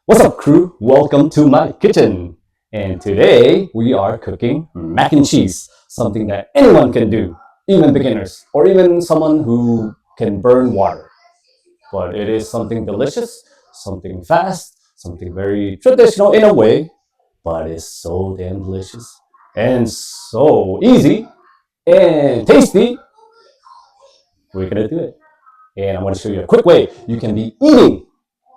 What's up, crew? Welcome to my kitchen. And today we are cooking mac and cheese, something that anyone can do, even beginners, or even someone who can burn water. But it is something delicious, something fast, something very traditional in a way, but it's so damn delicious and so easy and tasty. We're gonna do it. And I'm gonna show you a quick way you can be eating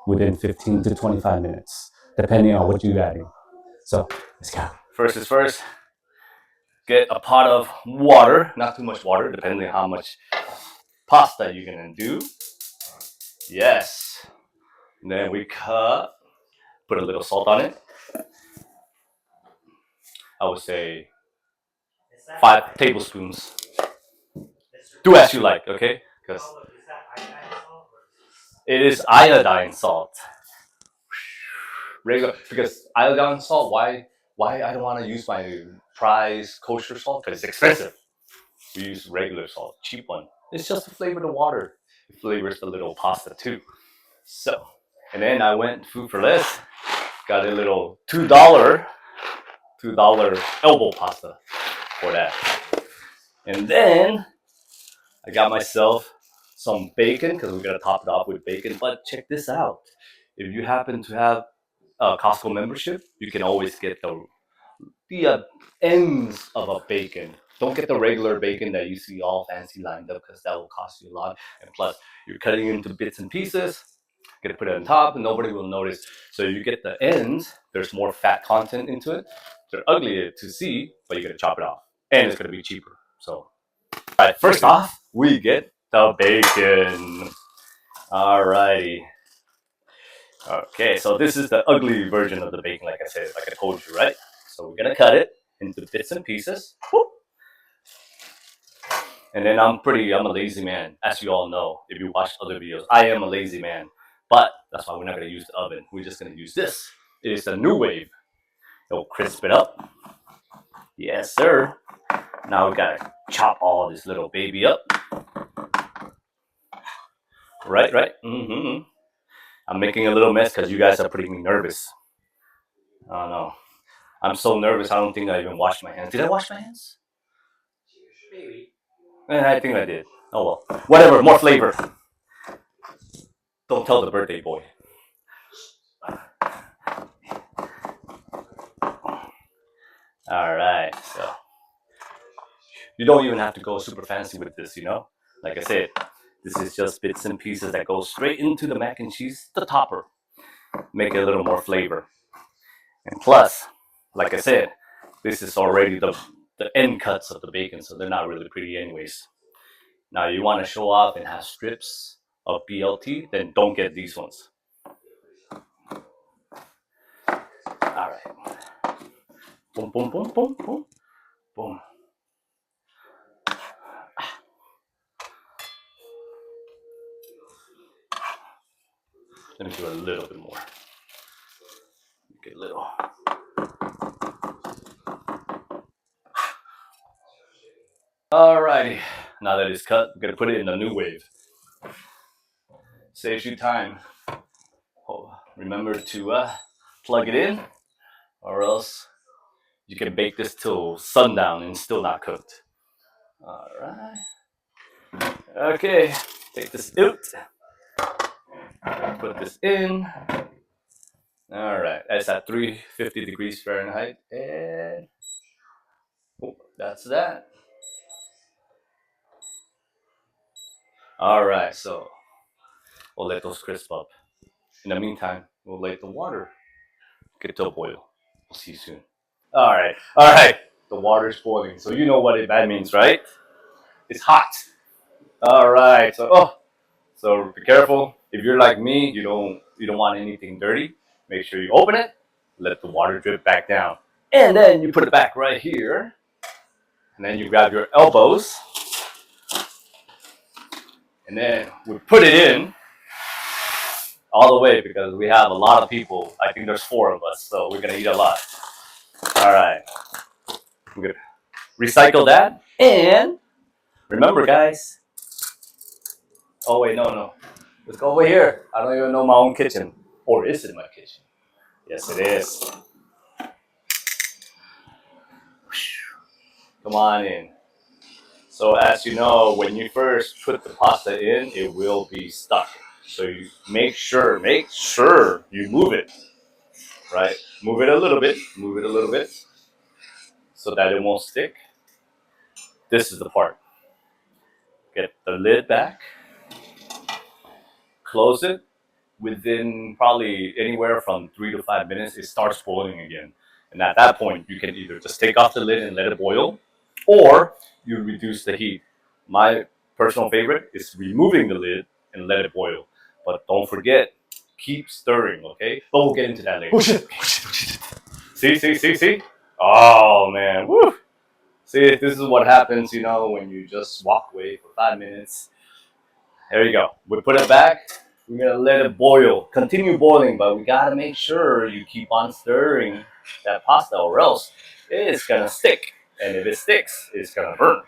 within 15 to 25 minutes, depending on what you're adding. So let's go. First is first, get a pot of water, not too much water, depending on how much pasta you're gonna do. Yes. And then we put a little salt on it. I would say 5 tablespoons. Do as you like, okay? Because it is iodine salt. Regular, because iodine salt, why I don't want to use my prize kosher salt? Because it's expensive. We use regular salt, cheap one. It's just to flavor the water. It flavors the little pasta too. So, and then I went food for less. Got a little $2 elbow pasta for that. And then I got myself some bacon because we're gonna top it off with bacon. But check this out: if you happen to have a Costco membership, you can always get the ends of a bacon. Don't get the regular bacon that you see all fancy lined up because that will cost you a lot. And plus, you're cutting into bits and pieces. You're gonna put it on top, and nobody will notice. So you get the ends. There's more fat content into it. They're ugly to see, but you're gonna chop it off, and it's gonna be cheaper. So, all right. First off, we get the bacon. Alrighty. Okay, so this is the ugly version of the bacon, like I said, like I told you, right? So we're gonna cut it into bits and pieces. Whoop. And then I'm a lazy man, as you all know, if you watched other videos. I am a lazy man, but that's why we're not gonna use the oven. We're just gonna use this. It is a NuWave. It'll crisp it up. Yes, sir. Now we gotta chop all this little baby up. Right. Mm-hmm. I'm making a little mess because you guys are putting me nervous. Oh no. I'm so nervous, I don't think I even washed my hands. Did I wash my hands? Maybe. I think I did. Oh well. Whatever, more flavor. Don't tell the birthday boy. Alright, so. You don't even have to go super fancy with this, you know? Like I said, this is just bits and pieces that go straight into the mac and cheese, the topper. Make it a little more flavor. And plus, like I said, this is already the end cuts of the bacon, so they're not really pretty anyways. Now you want to show off and have strips of BLT, then don't get these ones. Alright. Boom, boom, boom, boom, boom, boom. Let me do a little bit more. Get a little. Alrighty. Now that it's cut, we're gonna put it in the NuWave. Saves you time. Oh, remember to plug it in, or else you can bake this till sundown and still not cooked. Alright. Okay, take this out. Put this in. Alright, that's at 350 degrees Fahrenheit. And that's that. Alright, so we'll let those crisp up. In the meantime, we'll let the water get to a boil. We'll see you soon. Alright. The water's boiling, so you know what that means, right? It's hot. Alright, so be careful. If you're like me, you don't want anything dirty. Make sure you open it, let the water drip back down. And then you put it back right here. And then you grab your elbows. And then we put it in all the way because we have a lot of people. I think there's 4 of us, so we're gonna eat a lot. Alright. I'm gonna recycle that. And remember, guys. Oh wait, no. Let's go over here. I don't even know my own kitchen. Or is it my kitchen? Yes, it is. Come on in. So as you know, when you first put the pasta in, it will be stuck. So you make sure you move it, right? Move it a little bit, so that it won't stick. This is the part. Get the lid back, close it. Within probably anywhere from 3 to 5 minutes, it starts boiling again. And at that point, you can either just take off the lid and let it boil, or you reduce the heat. My personal favorite is removing the lid and let it boil. But don't forget, keep stirring, okay? But we'll get into that later. See? Oh, man. Woo! See, this is what happens, when you just walk away for 5 minutes. There you go. We put it back. We're gonna let it boil. Continue boiling, but we gotta make sure you keep on stirring that pasta, or else it's gonna stick. And if it sticks, it's gonna burn.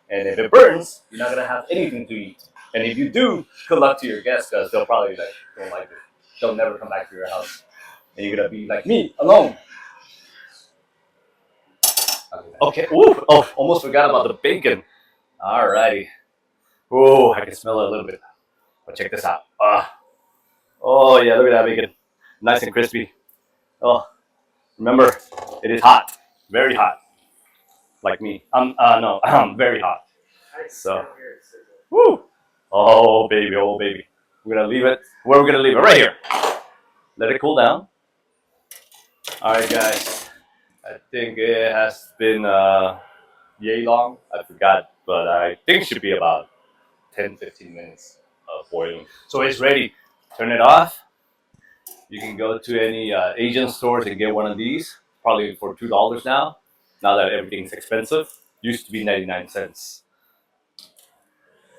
And if it burns, you're not gonna have anything to eat. And if you do, good luck to your guests, because they'll probably don't like it. They'll never come back to your house, and you're gonna be like me, alone. Okay. Ooh. Oh, almost forgot about the bacon. Alrighty. Oh, I can smell it a little bit. But check this out. Oh yeah, look at that bacon. Nice and crispy. Oh, remember, it is hot. Very hot. Like me. No, very hot. So, woo. Oh baby, oh baby. We're gonna leave it. Where are we gonna leave it? Right here. Let it cool down. Alright guys. I think it has been yay long. I forgot, but I think it should be about 10-15 minutes of boiling. So it's ready. Turn it off. You can go to any Asian stores and get one of these, probably for $2 now. Now that everything's expensive, used to be 99 cents.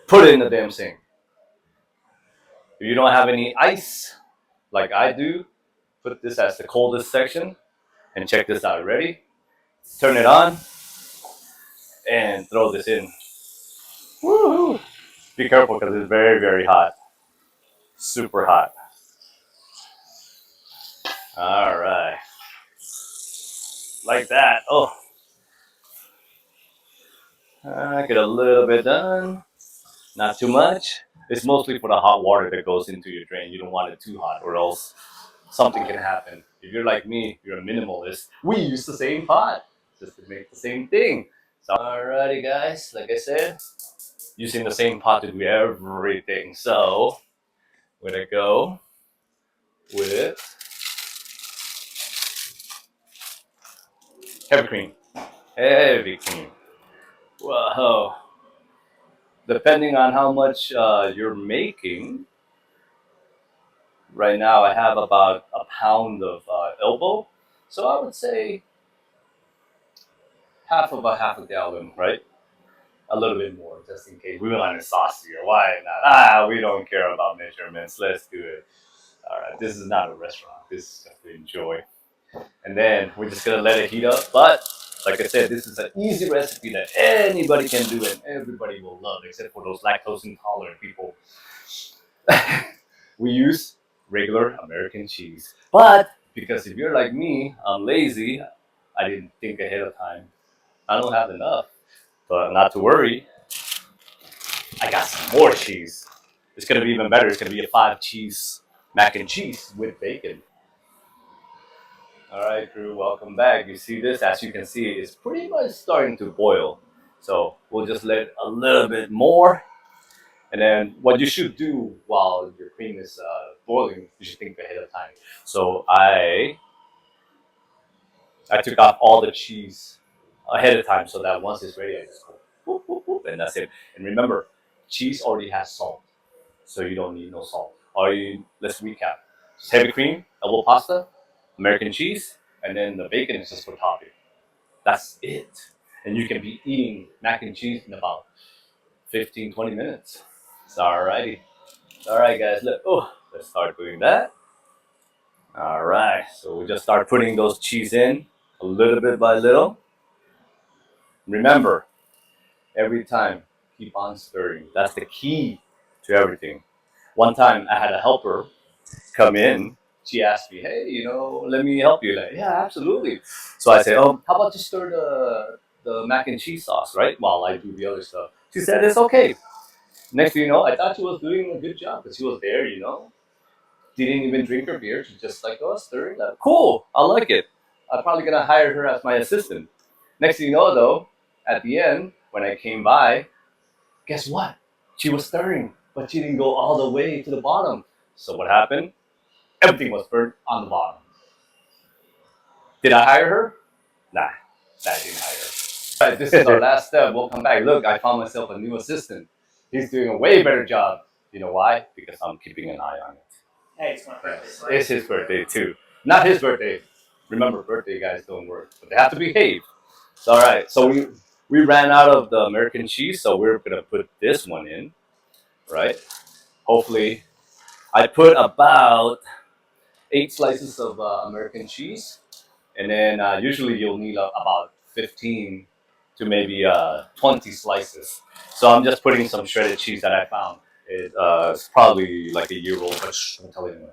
Put it in the damn sink. If you don't have any ice, like I do, put this as the coldest section, and check this out. Ready? Turn it on, and throw this in. Woohoo! Be careful because it's very, very hot. Super hot. All right. Like that. Oh. Get a little bit done. Not too much. It's mostly for the hot water that goes into your drain. You don't want it too hot, or else something can happen. If you're like me, you're a minimalist. We use the same pot just to make the same thing. So, alrighty, guys. Like I said, using the same pot to do everything. So, we're gonna go with heavy cream. Heavy cream. Whoa. Depending on how much you're making, right now I have about a pound of elbow. So I would say half a gallon, right? A little bit more, just in case. We want it saucier. Why not? We don't care about measurements. Let's do it. All right, this is not a restaurant. This is just to enjoy. And then we're just gonna let it heat up. But like I said, this is an easy recipe that anybody can do and everybody will love, except for those lactose intolerant people. We use regular American cheese. But because if you're like me, I'm lazy. I didn't think ahead of time. I don't have enough. But not to worry. I got some more cheese. It's gonna be even better. It's gonna be a 5-cheese mac and cheese with bacon. All right, crew, welcome back. You see this? As you can see, it's pretty much starting to boil. So we'll just let a little bit more. And then what you should do while your cream is boiling, you should think ahead of time. So I took off all the cheese ahead of time so that once it's ready, I just go whoop, whoop, whoop, and that's it. And remember, cheese already has salt, so you don't need no salt. Let's recap. Just heavy cream, elbow pasta, American cheese, and then the bacon is just for topping. That's it. And you can be eating mac and cheese in about 15-20 minutes. So, alrighty. Alright guys, let's start doing that. Alright, so we just start putting those cheese in a little bit by little. Remember, every time, keep on stirring. That's the key to everything. One time I had a helper come in. she asked me, hey, let me help you. Like, yeah, absolutely. So I said, how about you stir the mac and cheese sauce, right? While I do the other stuff. She said, it's okay. Next thing you know, I thought she was doing a good job because she was there, Didn't even drink her beer. She's just like, oh, stirring that. Cool. I like it. I'm probably going to hire her as my assistant. Next thing you know, though, at the end, when I came by, guess what? She was stirring, but she didn't go all the way to the bottom. So what happened? Everything was burnt on the bottom. Did I hire her? Nah, I didn't hire her. All right, this is our last step. We'll come back. Look, I found myself a new assistant. He's doing a way better job. You know why? Because I'm keeping an eye on it. Hey, it's my birthday. It's his birthday too. Not his birthday. Remember, birthday guys don't work, but they have to behave. All right. So we ran out of the American cheese, so we're gonna put this one in, right? Hopefully, I put about 8 slices of American cheese, and then usually you'll need about 15 to maybe 20 slices. So I'm just putting some shredded cheese that I found. It's probably like a year old, but I'm telling you,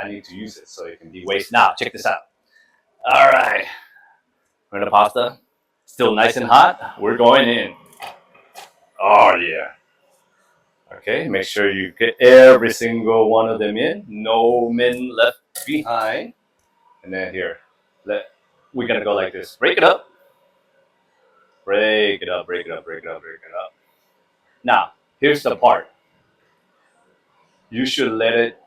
I need to use it so it can be waste. Now, check this out. All right, we're in the pasta. Still nice and hot. We're going in. Oh yeah. Okay, make sure you get every single one of them in. No men left behind. And then here, we're gonna go like this. Break it up. Break it up, break it up, break it up, break it up. Now, here's the part. You should let it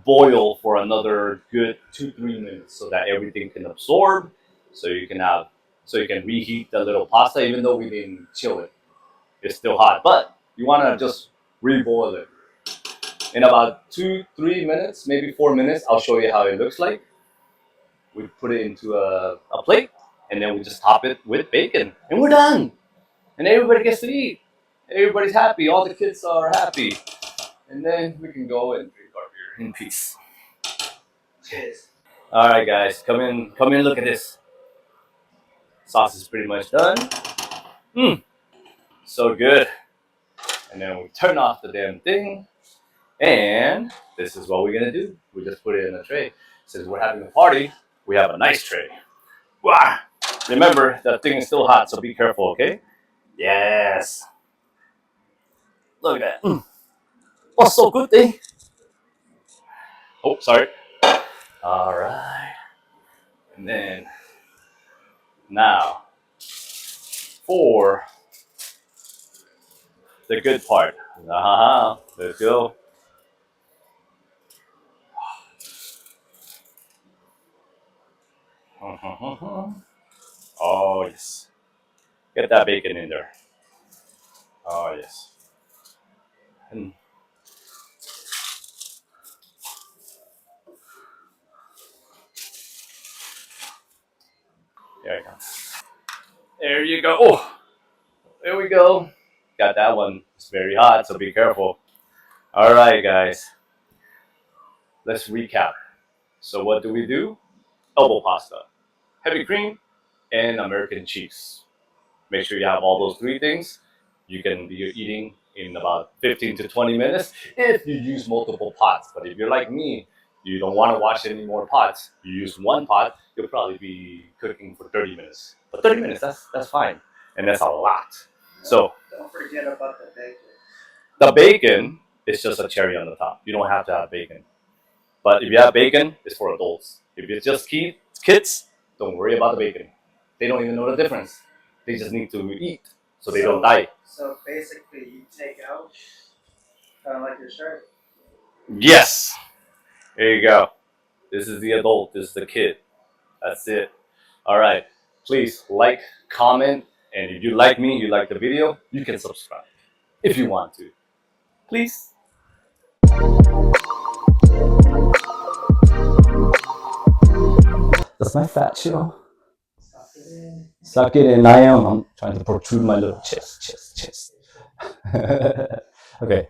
boil for another good 2-3 minutes so that everything can absorb, so you can reheat the little pasta even though we didn't chill it. It's still hot, but you want to just reboil it. In about 2-3 minutes, maybe 4 minutes, I'll show you how it looks like. We put it into a plate, and then we just top it with bacon, and we're done. And everybody gets to eat. Everybody's happy. All the kids are happy. And then we can go and drink our beer in peace. Cheers. All right, guys, come in, look at this. Sauce is pretty much done. So good. And then we turn off the damn thing. And this is what we're gonna do. We just put it in a tray. Since we're having a party, we have a nice tray. Wow. Remember, that thing is still hot, so be careful, okay? Yes. Look at that. Oh, so good, eh? Oh, sorry. All right. And then, now, for the good part. Let's go. Oh, yes. Get that bacon in there. Oh, yes. And there you go. There you go. Oh, there we go. Got that one. It's very hot, so be careful. All right, guys. Let's recap. So what do? Elbow pasta, heavy cream, and American cheese. Make sure you have all those 3 things. You can be eating in about 15 to 20 minutes if you use multiple pots. But if you're like me, you don't want to wash any more pots. You use 1 pot, you'll probably be cooking for 30 minutes. But 30 minutes, that's fine. And that's a lot. So Don't forget about the bacon. the bacon is just a cherry on the top. You don't have to have bacon. But if you have bacon, it's for adults. If it's just kids, don't worry about the bacon. They don't even know the difference. They just need to eat so they don't die. So basically, you take out kind of like your shirt. Yes. There you go. This is the adult. This is the kid. That's it. All right. Please like, comment, and if you like me, you like the video, you can subscribe if you want to. Please. Does my fat show? Suck it in. Suck it in. I am. I'm trying to protrude my little chest. Okay.